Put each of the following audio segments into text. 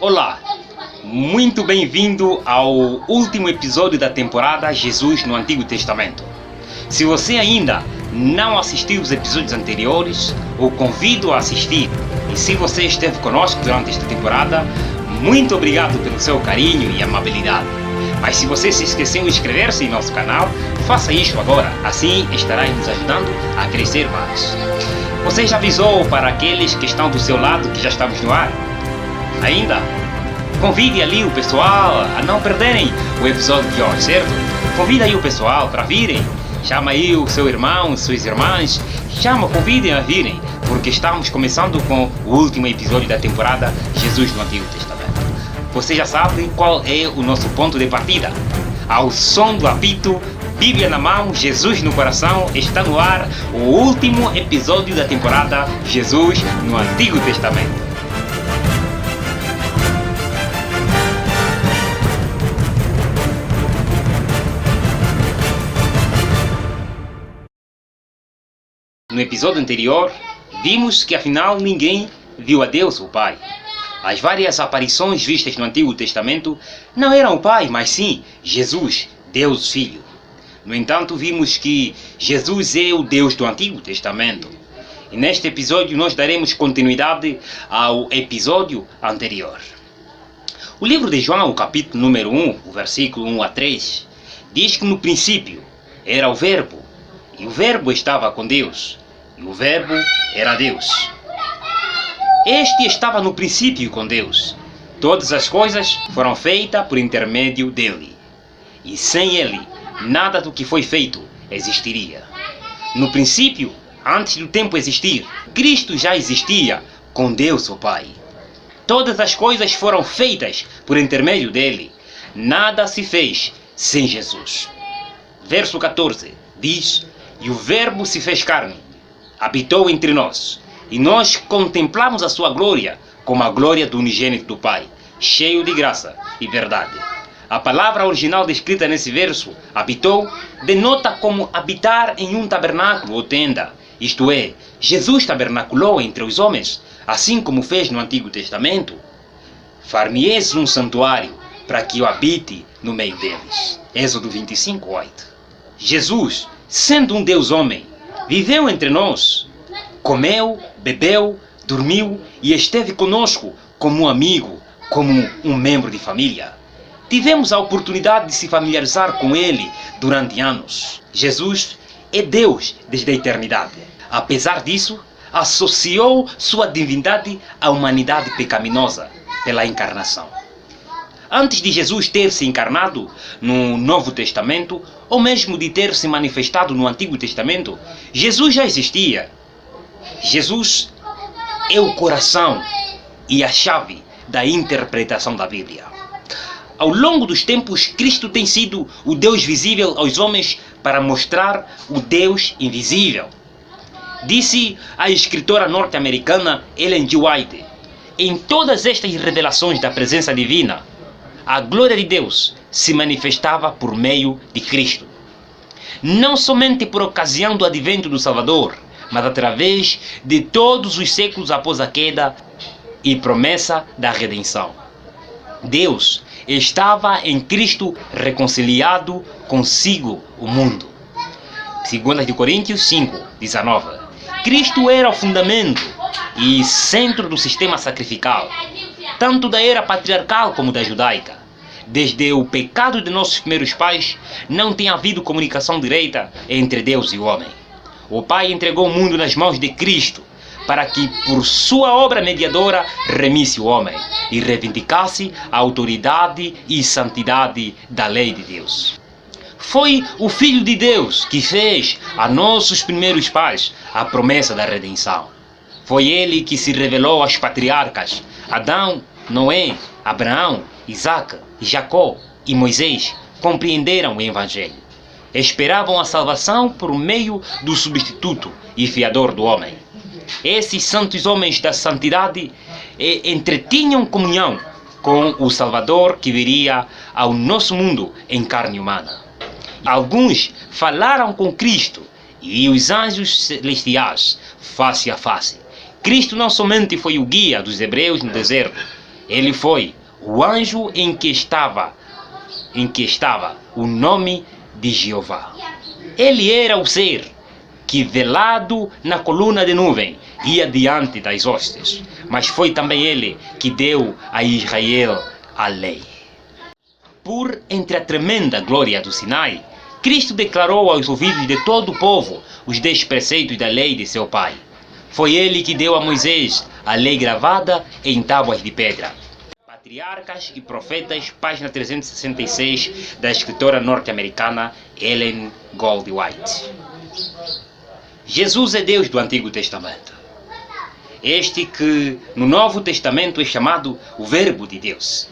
Olá, muito bem-vindo ao último episódio da temporada Jesus no Antigo Testamento. Se você ainda não assistiu os episódios anteriores, o convido a assistir. E se você esteve conosco durante esta temporada, muito obrigado pelo seu carinho e amabilidade. Mas se você se esqueceu de inscrever-se em nosso canal, faça isso agora, assim estará nos ajudando a crescer mais. Você já avisou para aqueles que estão do seu lado que já estamos no ar? Ainda? Convide ali o pessoal a não perderem o episódio de hoje, certo? Convide aí o pessoal para virem. Chama aí o seu irmão, suas irmãs. Convidem a virem, porque estamos começando com o último episódio da temporada Jesus no Antigo Testamento. Você já sabe qual é o nosso ponto de partida. Ao som do apito, Bíblia na mão, Jesus no coração, está no ar o último episódio da temporada Jesus no Antigo Testamento. No episódio anterior, vimos que afinal ninguém viu a Deus, o Pai. As várias aparições vistas no Antigo Testamento não eram o Pai, mas sim Jesus, Deus Filho. No entanto, vimos que Jesus é o Deus do Antigo Testamento. E neste episódio nós daremos continuidade ao episódio anterior. O livro de João, o capítulo número 1, o versículo 1 a 3, diz que no princípio era o Verbo, e o Verbo estava com Deus, e o Verbo era Deus. Este estava no princípio com Deus. Todas as coisas foram feitas por intermédio dele, e sem ele, nada do que foi feito existiria. No princípio, antes do tempo existir, Cristo já existia com Deus, o Pai. Todas as coisas foram feitas por intermédio dele. Nada se fez sem Jesus. Verso 14 diz: E o Verbo se fez carne, habitou entre nós, e nós contemplamos a sua glória, como a glória do unigênito do Pai, cheio de graça e verdade. A palavra original descrita nesse verso, habitou, denota como habitar em um tabernáculo ou tenda. Isto é, Jesus tabernaculou entre os homens, assim como fez no Antigo Testamento. Far-me-eis um santuário, para que eu habite no meio deles. Êxodo 25:8. Jesus, sendo um Deus homem, viveu entre nós, comeu, bebeu, dormiu e esteve conosco como um amigo, como um membro de família. Tivemos a oportunidade de se familiarizar com ele durante anos. Jesus é Deus desde a eternidade. Apesar disso, associou sua divindade à humanidade pecaminosa pela encarnação. Antes de Jesus ter se encarnado no Novo Testamento, ou mesmo de ter se manifestado no Antigo Testamento, Jesus já existia. Jesus é o coração e a chave da interpretação da Bíblia. Ao longo dos tempos, Cristo tem sido o Deus visível aos homens para mostrar o Deus invisível. Disse a escritora norte-americana Ellen G. White: em todas estas revelações da presença divina, a glória de Deus se manifestava por meio de Cristo. Não somente por ocasião do advento do Salvador, mas através de todos os séculos após a queda e promessa da redenção. Deus estava em Cristo reconciliado consigo o mundo. 2 Coríntios 5:19. Cristo era o fundamento e centro do sistema sacrificial, tanto da era patriarcal como da judaica. Desde o pecado de nossos primeiros pais, não tem havido comunicação direta entre Deus e o homem. O Pai entregou o mundo nas mãos de Cristo, para que, por sua obra mediadora, remisse o homem e reivindicasse a autoridade e santidade da lei de Deus. Foi o Filho de Deus que fez a nossos primeiros pais a promessa da redenção. Foi ele que se revelou aos patriarcas Adão, Noé, Abraão, Isaac, Jacó e Moisés. Compreenderam o Evangelho. Esperavam a salvação por meio do substituto e fiador do homem. Esses santos homens da santidade entretinham comunhão com o Salvador que viria ao nosso mundo em carne humana. Alguns falaram com Cristo e os anjos celestiais face a face. Cristo não somente foi o guia dos hebreus no deserto, Ele foi o anjo em que estava o nome de Jeová. Ele era o ser que, velado na coluna de nuvem, ia diante das hostes, mas foi também ele que deu a Israel a lei. Por entre a tremenda glória do Sinai, Cristo declarou aos ouvidos de todo o povo os 10 preceitos da lei de seu Pai. Foi ele que deu a Moisés a lei gravada em tábuas de pedra. Patriarcas e Profetas, página 366, da escritora norte-americana Ellen Goldwhite. Jesus é Deus do Antigo Testamento. Este que no Novo Testamento é chamado o Verbo de Deus.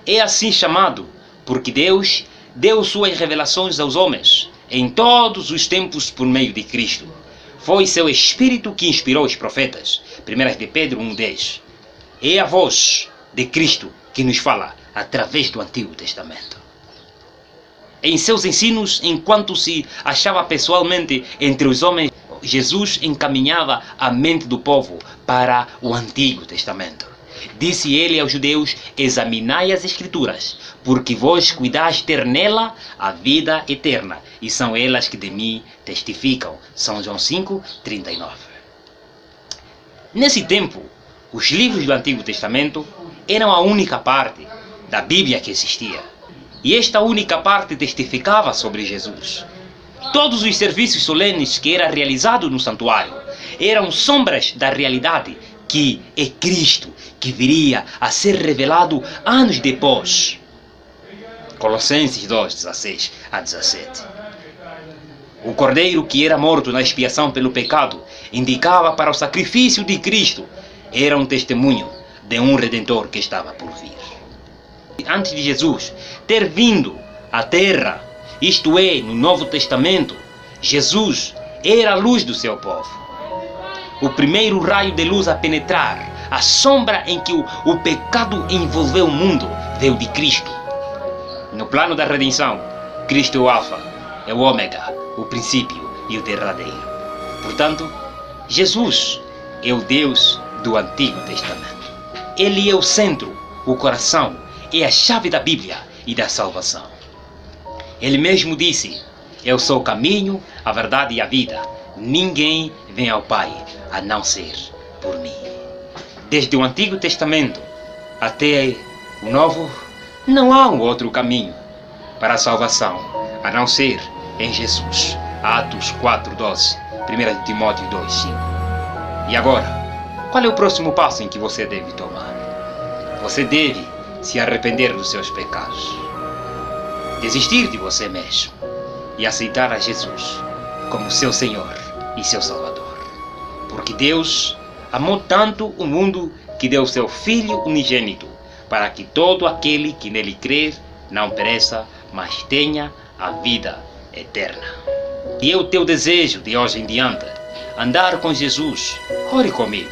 É assim chamado porque Deus deu suas revelações aos homens em todos os tempos por meio de Cristo. Foi seu Espírito que inspirou os profetas. 1 de Pedro 1,10. É a voz de Cristo que nos fala através do Antigo Testamento. Em seus ensinos, enquanto se achava pessoalmente entre os homens, Jesus encaminhava a mente do povo para o Antigo Testamento. Disse ele aos judeus: examinai as Escrituras, porque vós cuidais ter nela a vida eterna, e são elas que de mim testificam. São João 5:39. Nesse tempo, os livros do Antigo Testamento eram a única parte da Bíblia que existia. E esta única parte testificava sobre Jesus. Todos os serviços solenes que era realizado no santuário eram sombras da realidade que é Cristo, que viria a ser revelado anos depois. Colossenses 2:16-17. O cordeiro que era morto na expiação pelo pecado indicava para o sacrifício de Cristo. Era um testemunho de um Redentor que estava por vir. Antes de Jesus ter vindo à terra, isto é, no Novo Testamento, Jesus era a luz do seu povo. O primeiro raio de luz a penetrar a sombra em que o pecado envolveu o mundo veio de Cristo. No plano da redenção, Cristo é o Alfa, é o Ômega, o princípio e o derradeiro. Portanto, Jesus é o Deus do Antigo Testamento. Ele é o centro, o coração, é a chave da Bíblia e da salvação. Ele mesmo disse: eu sou o caminho, a verdade e a vida. Ninguém vem ao Pai a não ser por mim. Desde o Antigo Testamento até o Novo, não há um outro caminho para a salvação a não ser em Jesus. Atos 4:12, 1 Timóteo 2:5. E agora, qual é o próximo passo em que você deve tomar? Você deve se arrepender dos seus pecados, desistir de você mesmo e aceitar a Jesus como seu Senhor e seu Salvador. Porque Deus amou tanto o mundo que deu seu Filho unigênito, para que todo aquele que nele crer não pereça, mas tenha a vida eterna. E é o teu desejo de hoje em diante andar com Jesus. Ore comigo.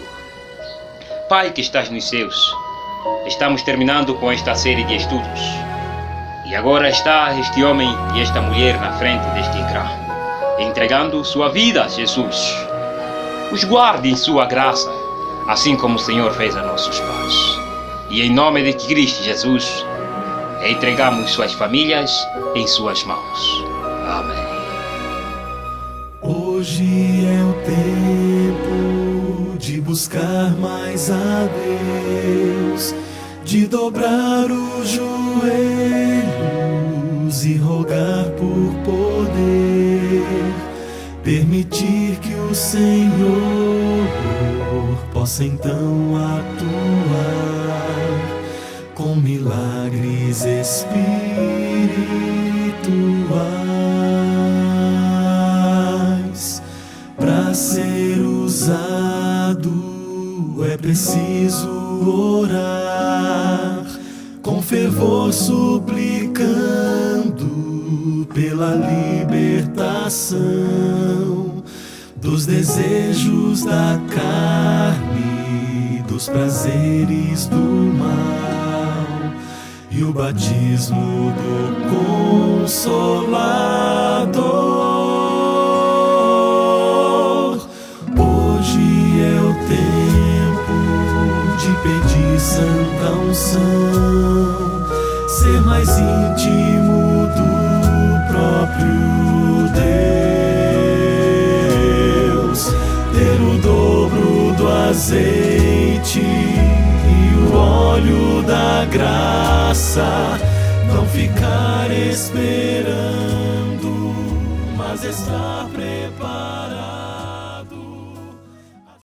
Pai que estás nos céus, estamos terminando com esta série de estudos. E agora está este homem e esta mulher na frente deste ecrã, entregando sua vida a Jesus. Os guarde em sua graça, assim como o Senhor fez a nossos pais. E em nome de Cristo Jesus, entregamos suas famílias em suas mãos. Amém. Hoje é o tempo de buscar mais a Deus, de dobrar os joelhos e rogar por poder, permitir que o Senhor possa então atuar com milagres espirituais. Para ser usado é preciso orar com fervor, suplicando pela libertação dos desejos da carne, dos prazeres do mal e o batismo do Consolador. Hoje é o tempo de pedir santa unção, ser mais íntimo do próprio Deus, ter o dobro do azeite e o óleo da graça, não ficar esperando, mas estar preparado.